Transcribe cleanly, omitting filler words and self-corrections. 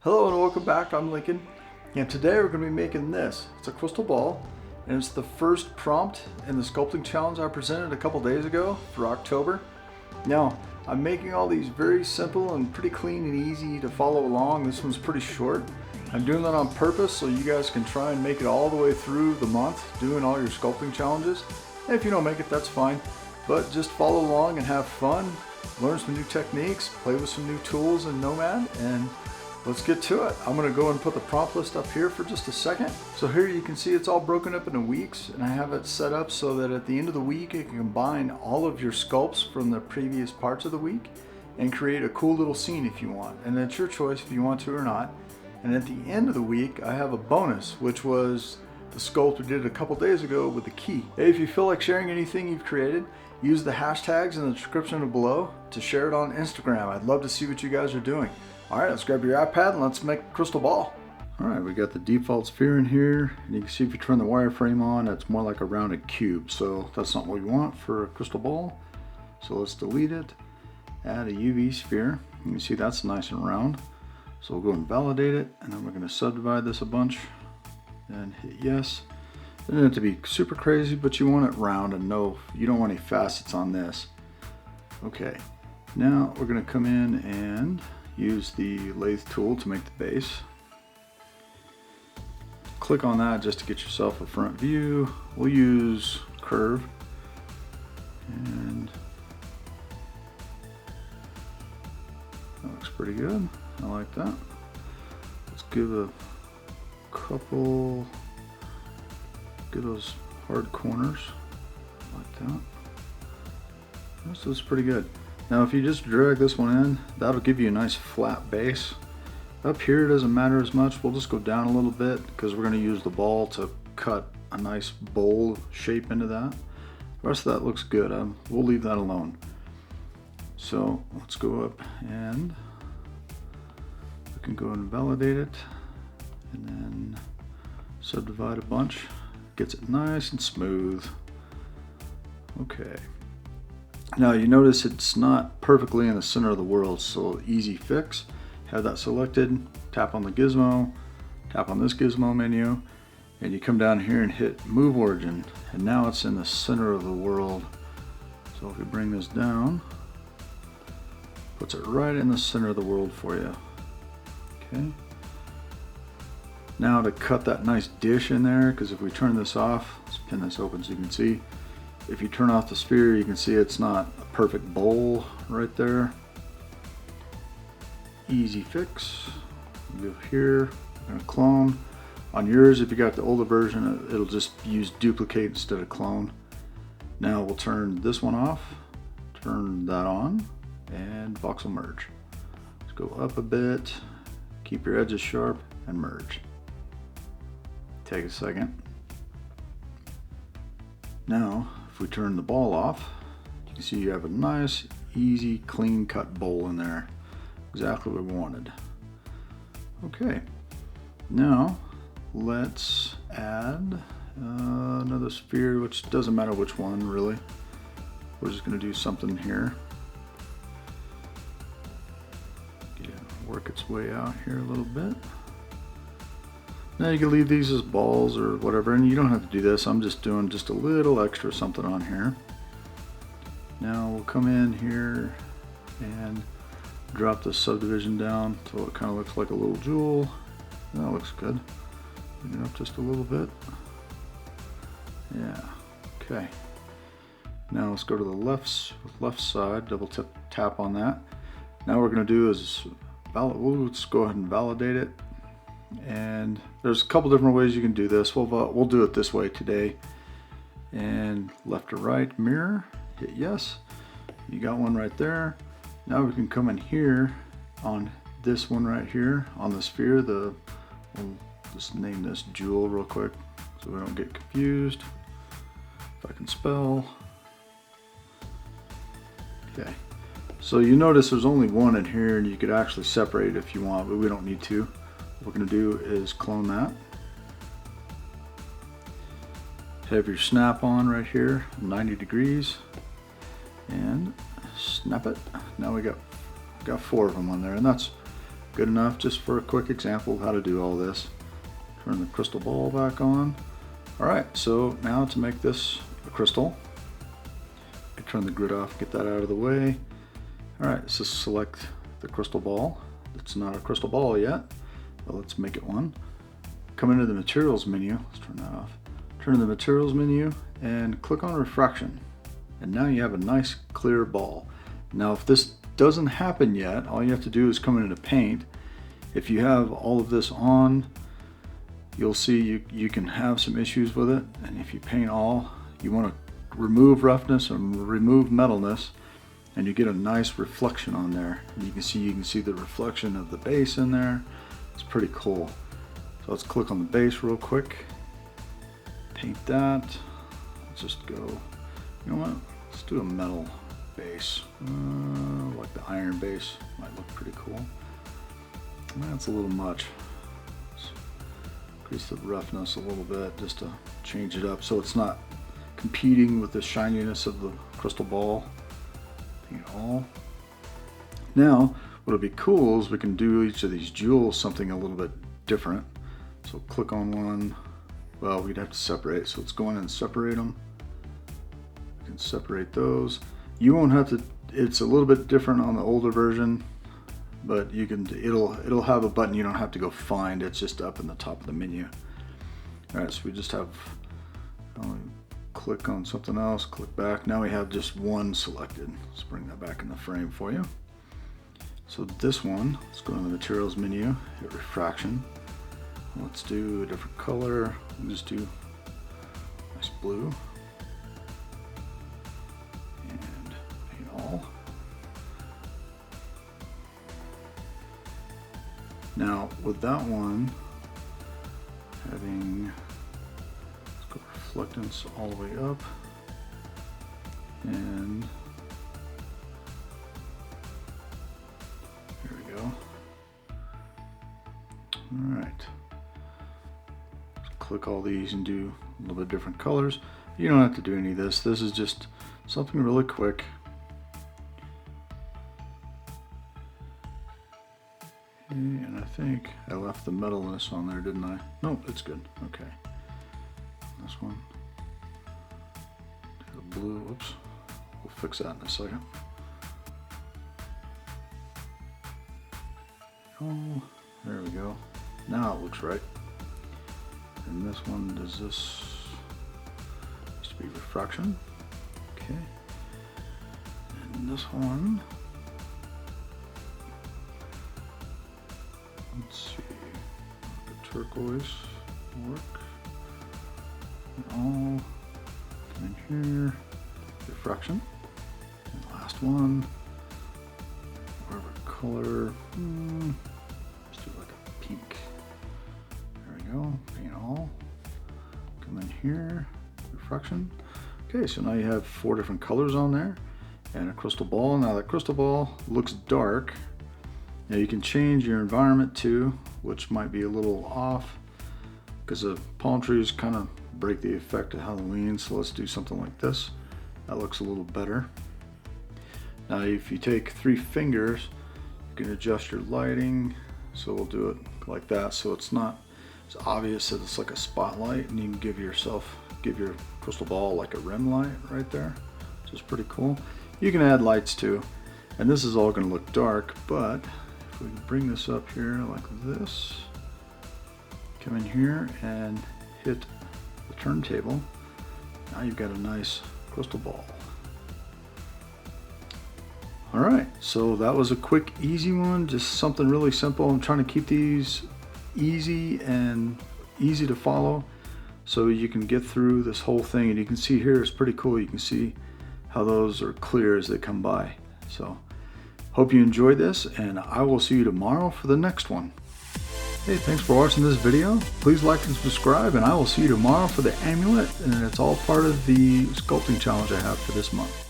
Hello and welcome back, I'm Lincoln, and today we're going to be making this. It's a crystal ball, and it's the first prompt in the sculpting challenge I presented a couple days ago for October. Now, I'm making all these very simple and pretty clean and easy to follow along. This one's pretty short. I'm doing that on purpose so you guys can try and make it all the way through the month doing all your sculpting challenges. And if you don't make it, that's fine, but just follow along and have fun, learn some new techniques, play with some new tools in Nomad, and let's get to it. I'm going to go and put the prompt list up here for just a second. So here you can see it's all broken up into weeks, and I have it set up so that at the end of the week you can combine all of your sculpts from the previous parts of the week and create a cool little scene if you want. And it's your choice if you want to or not. And at the end of the week I have a bonus, which was the sculpt we did a couple days ago with the key. Hey, if you feel like sharing anything you've created, use the hashtags in the description below to share it on Instagram. I'd love to see what you guys are doing. Alright, let's grab your iPad and let's make a crystal ball. Alright, we got the default sphere in here, and you can see if you turn the wireframe on, it's more like a rounded cube, so that's not what we want for a crystal ball. So let's delete it, add a UV sphere. You can see that's nice and round. So we'll go and validate it, and then we're going to subdivide this a bunch and hit yes. It doesn't have to be super crazy, but you want it round and you don't want any facets on this. Okay, now we're going to come in and use the Lathe Tool to make the base. Click on that just to get yourself a front view. We'll use curve, and that looks pretty good. I like that. Let's give a couple, get those hard corners like that. This is pretty good. Now if you just drag this one in, that'll give you a nice flat base. Up here it doesn't matter as much. We'll just go down a little bit because we're going to use the ball to cut a nice bowl shape into that. The rest of that looks good. We'll leave that alone. So let's go up and we can go and validate it and then subdivide a bunch. Gets it nice and smooth. Okay. Now you notice it's not perfectly in the center of the world, so easy fix. Have that selected, tap on the gizmo, tap on this gizmo menu, and you come down here and hit move origin, and now it's in the center of the world. So if we bring this down, puts it right in the center of the world for you. Okay. Now to cut that nice dish in there, because if we turn this off, let's pin this open so you can see. If you turn off the sphere, you can see it's not a perfect bowl right there. Easy fix. Go here, I'm gonna clone. On yours, if you got the older version, it'll just use duplicate instead of clone. Now we'll turn this one off, turn that on, and voxel merge. Let's go up a bit, keep your edges sharp, and merge. Take a second. Now, if we turn the ball off, you can see you have a nice, easy, clean cut bowl in there. Exactly what we wanted. Okay, now let's add another sphere, which doesn't matter which one really. We're just going to do something here. Work its way out here a little bit. Now you can leave these as balls or whatever, and you don't have to do this. I'm just doing just a little extra something on here. Now we'll come in here and drop the subdivision down so it kind of looks like a little jewel. That looks good. Bring it up just a little bit. Yeah, okay. Now let's go to the left side, double tap on that. Now what we're going to do is let's go ahead and validate it. And there's a couple different ways you can do this. We'll do it this way today. And left to right mirror, hit yes. You got one right there. Now we can come in here on this one right here on the sphere. We'll just name this jewel real quick so we don't get confused. If I can spell. Okay. So you notice there's only one in here, and you could actually separate it if you want, but we don't need to. What we're going to do is clone that. Have your snap on right here, 90 degrees, and snap it. Now we got 4 of them on there, and that's good enough just for a quick example of how to do all this. Turn the crystal ball back on. Alright, so now to make this a crystal, I turn the grid off, get that out of the way. Alright, so select the crystal ball. It's not a crystal ball yet, but let's make it one. Come into the materials menu, let's turn that off. Turn to the materials menu and click on refraction. And now you have a nice clear ball. Now if this doesn't happen yet, all you have to do is come into paint. If you have all of this on, you'll see you can have some issues with it. And if you paint all, you want to remove roughness and remove metalness, and you get a nice reflection on there. And you can see the reflection of the base in there. It's pretty cool. So let's click on the base real quick. Paint that. Let's just go, you know what? Let's do a metal base. Like the iron base might look pretty cool. That's a little much. Let's increase the roughness a little bit just to change it up so it's not competing with the shininess of the crystal ball. Paint all. Now, what'll be cool is we can do each of these jewels something a little bit different. So click on one. Well, we'd have to separate, so let's go in and separate them. You can separate those. You won't have to, it's a little bit different on the older version, but you can, it'll have a button you don't have to go find, it's just up in the top of the menu. Alright, so we just have, click on something else, click back. Now we have just one selected. Let's bring that back in the frame for you. So this one, let's go to the materials menu, hit refraction. Let's do a different color. We'll just do nice blue. And paint all. Now with that one, having, let's go reflectance all the way up. And there we go. All right. Click all these and do a little bit different colors. You don't have to do any of this. This is just something really quick. And I think I left the metalness on there, didn't I? Nope, it's good. Okay. This one. The blue, whoops. We'll fix that in a second. Oh, there we go. Now it looks right. And this one, does this used to be refraction? Okay. And this one, let's see, the turquoise work. All come in here, refraction. And the last one, whatever color, let's do like a pink. Go, paint all, come in here, refraction. Okay, so now you have 4 different colors on there and a crystal ball. Now that crystal ball looks dark. Now you can change your environment too, which might be a little off because the palm trees kind of break the effect of Halloween. So let's do something like this. That looks a little better. Now if you take 3 fingers, you can adjust your lighting. So we'll do it like that so it's not, it's obvious that it's like a spotlight, and you can give your crystal ball like a rim light right there, which is pretty cool. You can add lights too, and this is all going to look dark, but if we bring this up here like this, come in here and hit the turntable, now you've got a nice crystal ball. Alright, so that was a quick, easy one, just something really simple. I'm trying to keep these easy and easy to follow so you can get through this whole thing. And you can see here, it's pretty cool. You can see how those are clear as they come by. So hope you enjoyed this, and I will see you tomorrow for the next one. Hey, thanks for watching this video. Please like and subscribe, and I will see you tomorrow for the amulet, and it's all part of the sculpting challenge I have for this month.